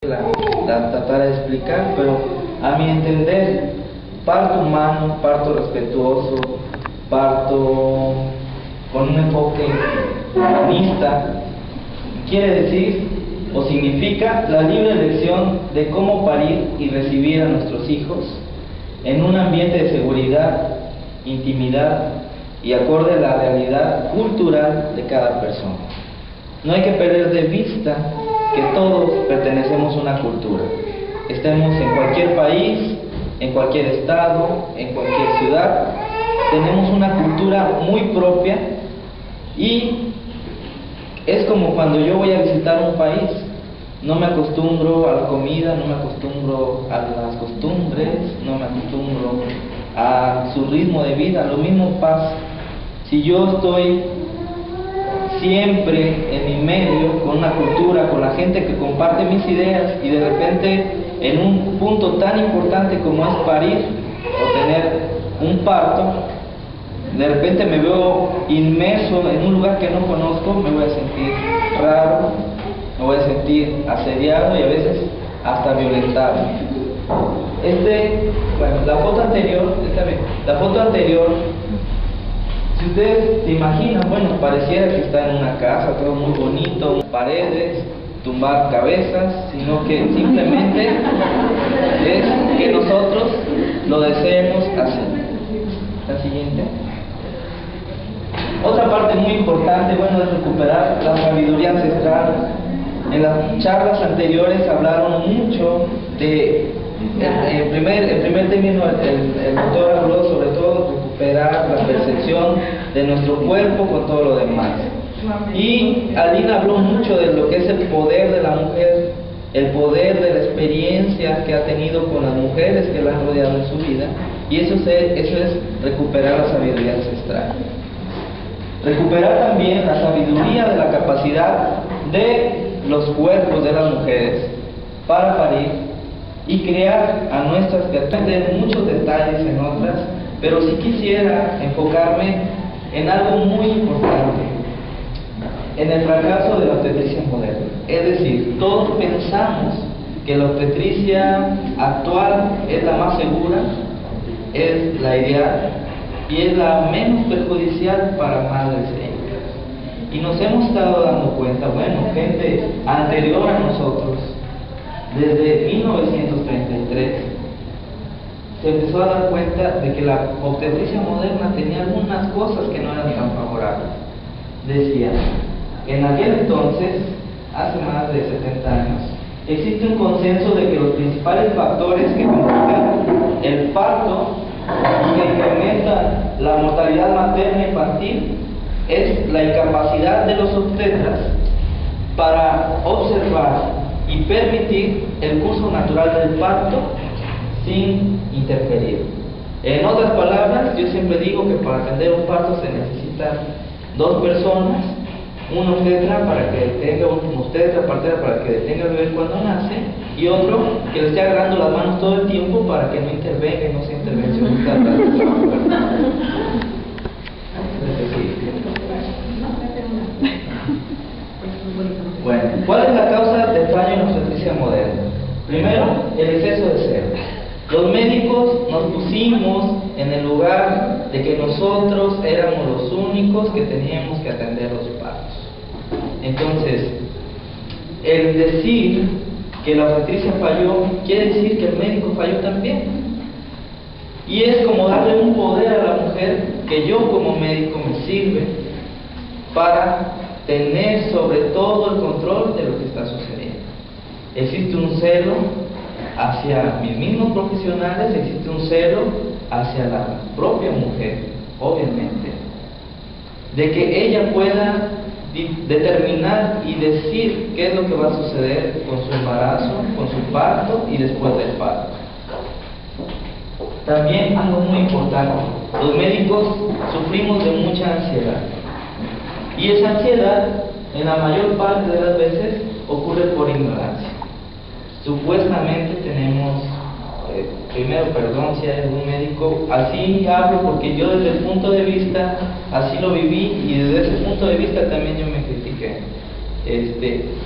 la tratar de explicar, pero a mi entender, parto humano, parto respetuoso, parto con un enfoque humanista, quiere decir o significa la libre elección de cómo parir y recibir a nuestros hijos en un ambiente de seguridad, intimidad y acorde a la realidad cultural de cada persona. No hay que perder de vista que todos pertenecemos a una cultura. Estemos en cualquier país, en cualquier estado, en cualquier ciudad, tenemos una cultura muy propia y es como cuando yo voy a visitar un país. No me acostumbro a la comida, no me acostumbro a las costumbres, no me acostumbro a su ritmo de vida. Lo mismo pasa si yo estoy siempre en mi medio, con una cultura, con la gente que comparte mis ideas, y de repente en un punto tan importante como es parir o tener un parto, de repente me veo inmerso en un lugar que no conozco, me voy a sentir raro, me voy a sentir asediado y a veces hasta violentado. La foto anterior, si ustedes se imaginan, pareciera que está en una casa, todo muy bonito, paredes, tumbar cabezas, sino que simplemente es que nosotros lo deseemos así. La siguiente. Otra parte muy importante, es recuperar la sabiduría ancestral. En las charlas anteriores hablaron mucho de, en primer término, el doctor habló sobre todo recuperar la percepción de nuestro cuerpo con todo lo demás. Y Aline habló mucho de lo que es el poder de la mujer, el poder de la experiencia que ha tenido con las mujeres que la han rodeado en su vida, y eso es recuperar la sabiduría ancestral. Recuperar también la sabiduría de la capacidad de los cuerpos de las mujeres para parir y crear a nuestras criaturas. De muchos detalles en otras, pero sí quisiera enfocarme en algo muy importante, en el fracaso de la obstetricia moderna. Es decir, todos pensamos que la obstetricia actual es la más segura, es la ideal y es la menos perjudicial para madres e hijas. Y nos hemos estado dando cuenta, gente anterior a nosotros, desde 1933, se empezó a dar cuenta de que la obstetricia moderna tenía algunas cosas que no eran tan favorables. Decía, en aquel entonces, hace más de 70 años, existe un consenso de que los principales factores que provocan el parto y que incrementan la mortalidad materna infantil es la incapacidad de los obstetras para observar y permitir el curso natural del parto sin interferir. En otras palabras, yo siempre digo que para atender un parto se necesitan dos personas, un obstetra para que detenga, un obstetra partera para que detenga el bebé cuando nace, y otro que le esté agarrando las manos todo el tiempo para que no intervenga y no sea intervencionista durante el trabajo. ¿Cuál es la causa del fallo en la obstetricia moderna? Primero, el exceso de celo. Los médicos nos pusimos en el lugar de que nosotros éramos los únicos que teníamos que atender los partos. Entonces, el decir que la obstetricia falló quiere decir que el médico falló también. Y es como darle un poder a la mujer que yo como médico me sirve para tener sobre todo el control de lo que está sucediendo. Existe un celo hacia mis mismos profesionales, existe un celo hacia la propia mujer, obviamente, de que ella pueda determinar y decir qué es lo que va a suceder con su embarazo, con su parto y después del parto. También algo muy importante, los médicos sufrimos de mucha ansiedad, y esa ansiedad en la mayor parte de las veces ocurre por ignorancia. Supuestamente tenemos, primero perdón si hay algún médico, así hablo porque yo desde el punto de vista, así lo viví y desde ese punto de vista también yo me critiqué.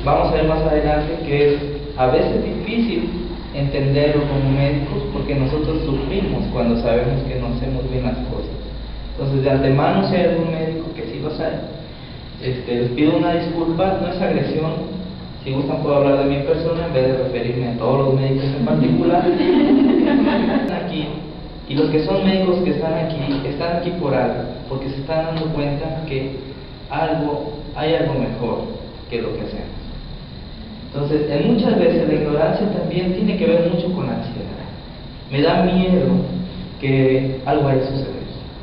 Vamos a ver más adelante que es a veces difícil entenderlo como médicos porque nosotros sufrimos cuando sabemos que no hacemos bien las cosas. Entonces, de antemano, si hay algún médico que sí lo sabe, les pido una disculpa, no es agresión. Si gustan puedo hablar de mi persona en vez de referirme a todos los médicos en particular. Aquí, y los que son médicos que están aquí por algo, porque se están dando cuenta que hay algo mejor que lo que hacemos. Entonces, muchas veces la ignorancia también tiene que ver mucho con la ansiedad. Me da miedo que algo vaya a suceder.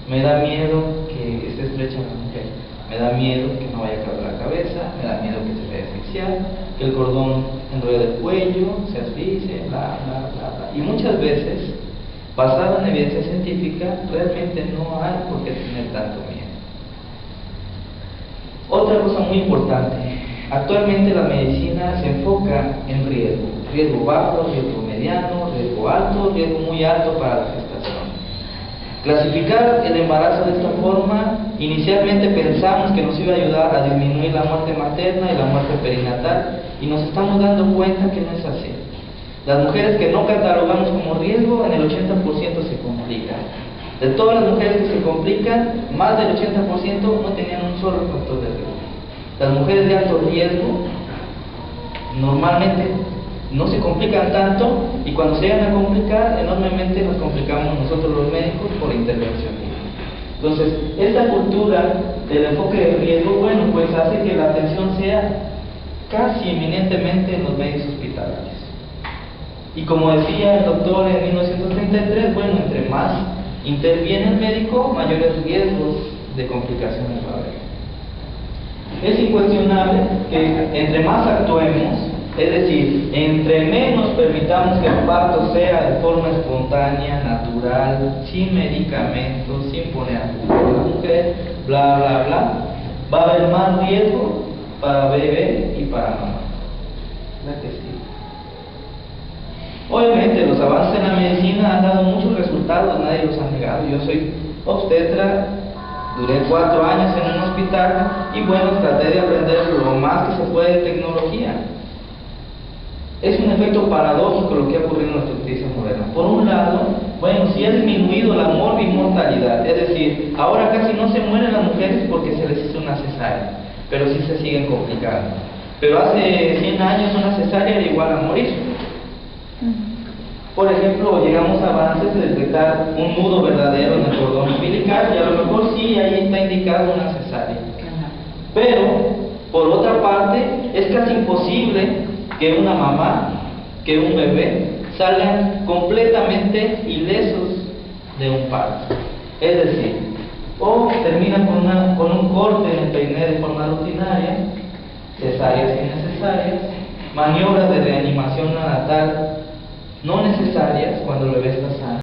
Me da miedo que esté estrecha la mujer. Me da miedo que no vaya a caber la cabeza. Me da miedo que se vaya a asfixiar, que el cordón enrolle el cuello, se asfixie, bla, bla, bla, bla. Y muchas veces, basado en evidencia científica, realmente no hay por qué tener tanto miedo. Otra cosa muy importante. Actualmente la medicina se enfoca en riesgo bajo, riesgo mediano, riesgo alto, riesgo muy alto para la gestación. Clasificar el embarazo de esta forma, inicialmente pensamos que nos iba a ayudar a disminuir la muerte materna y la muerte perinatal, y nos estamos dando cuenta que no es así. Las mujeres que no catalogamos como riesgo, en el 80% se complican. De todas las mujeres que se complican, más del 80% no tenían un solo factor de riesgo. Las mujeres de alto riesgo normalmente no se complican tanto, y cuando se llegan a complicar, enormemente nos complicamos nosotros los médicos por intervención. Entonces, esta cultura del enfoque de riesgo, bueno, pues hace que la atención sea casi eminentemente en los medios hospitalarios. Y como decía el doctor en 1933, bueno, entre más interviene el médico, mayores riesgos de complicaciones va a haber. Es incuestionable que entre más actuemos, es decir, entre menos permitamos que el parto sea de forma espontánea, natural, sin medicamentos, sin poner a a la mujer, bla, bla, bla, va a haber más riesgo para bebé y para mamá. ¿Verdad que sí? Obviamente los avances en la medicina han dado muchos resultados, nadie los ha negado. Yo soy obstetra, duré 4 años en un hospital y bueno, traté de aprender lo más que se puede de tecnología. Es un efecto paradójico lo que ha ocurrido en la obstetricia moderna. Por un lado, bueno, sí ha disminuido la morbimortalidad, es decir, ahora casi no se mueren las mujeres porque se les hizo una cesárea, pero sí se siguen complicando. Pero hace 100 años una cesárea era igual a morir. Por ejemplo, llegamos a avances de detectar un nudo verdadero en el cordón umbilical, y a lo mejor sí, ahí está indicado una cesárea. Pero, por otra parte, es casi imposible que una mamá, que un bebé, salgan completamente ilesos de un parto. Es decir, o terminan con un corte en el peiné de forma rutinaria, cesáreas innecesarias, maniobras de reanimación neonatal no necesarias cuando el bebé está sano.